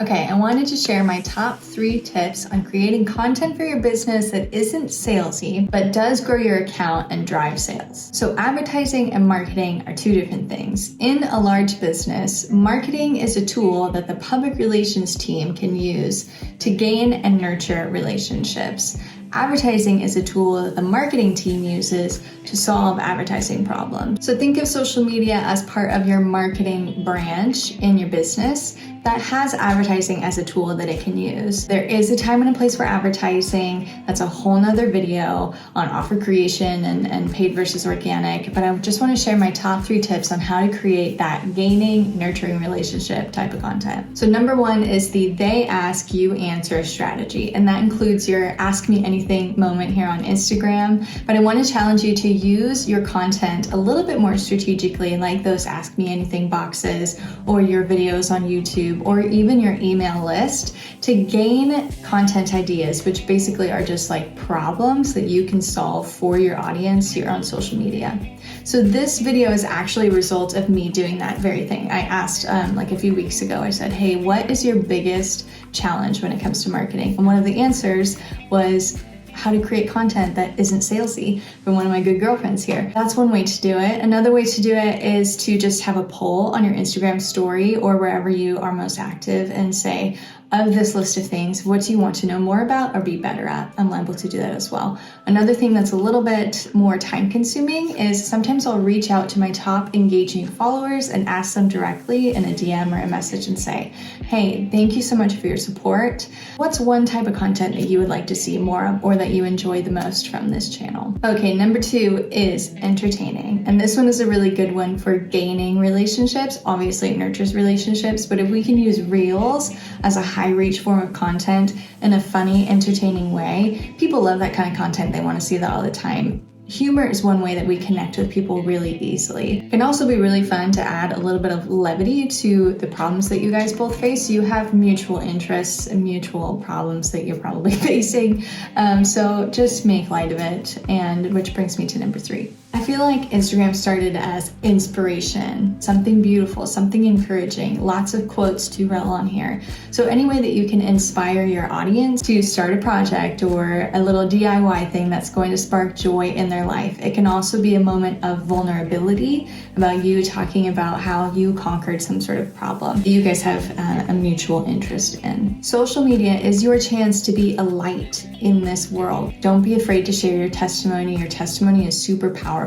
Okay, I wanted to share my top 3 tips on creating content for your business that isn't salesy, but does grow your account and drive sales. So advertising and marketing are 2 different things. In a large business, marketing is a tool that the public relations team can use to gain and nurture relationships. Advertising is a tool that the marketing team uses to solve advertising problems. So think of social media as part of your marketing branch in your business that has advertising as a tool that it can use. There is a time and a place for advertising. That's a whole nother video on offer creation and paid versus organic. But I just want to share my top 3 tips on how to create that gaining, nurturing relationship type of content. So number 1 is the they ask, you answer strategy. And that includes your ask me anything moment here on Instagram. But I want to challenge you to use your content a little bit more strategically, like those ask me anything boxes or your videos on YouTube or even your email list, to gain content ideas, which basically are just like problems that you can solve for your audience here on social media. So this video is actually a result of me doing that very thing. I asked like a few weeks ago, I said, hey, what is your biggest challenge when it comes to marketing? And one of the answers was how to create content that isn't salesy, from one of my good girlfriends here. That's one way to do it. Another way to do it is to just have a poll on your Instagram story or wherever you are most active and say, of this list of things, what do you want to know more about or be better at? I'm liable to do that as well. Another thing that's a little bit more time consuming is sometimes I'll reach out to my top engaging followers and ask them directly in a DM or a message and say, hey, thank you so much for your support. What's one type of content that you would like to see more of or that you enjoy the most from this channel? Okay, number 2 is entertaining. And this one is a really good one for gaining relationships. Obviously it nurtures relationships, but if we can use reels as a high reach form of content in a funny, entertaining way, people love that kind of content. They want to see that all the time. Humor is one way that we connect with people really easily. It can also be really fun to add a little bit of levity to the problems that you guys both face. You have mutual interests and mutual problems that you're probably facing. So just make light of it. And which brings me to number 3. I feel like Instagram started as inspiration, something beautiful, something encouraging, lots of quotes to roll on here. So any way that you can inspire your audience to start a project or a little DIY thing that's going to spark joy in their life. It can also be a moment of vulnerability about you talking about how you conquered some sort of problem that you guys have a mutual interest in. Social media is your chance to be a light in this world. Don't be afraid to share your testimony. Your testimony is super powerful.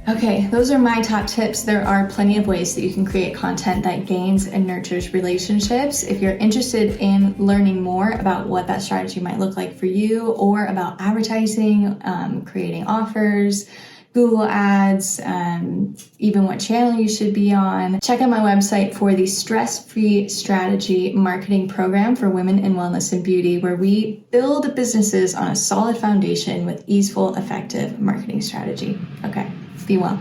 Okay, those are my top tips. There are plenty of ways that you can create content that gains and nurtures relationships. If you're interested in learning more about what that strategy might look like for you or about advertising, creating offers, Google ads, even what channel you should be on, check out my website for the Stress-Free Strategy Marketing Program for Women in Wellness and Beauty, where we build businesses on a solid foundation with easeful, effective marketing strategy. Okay, be well.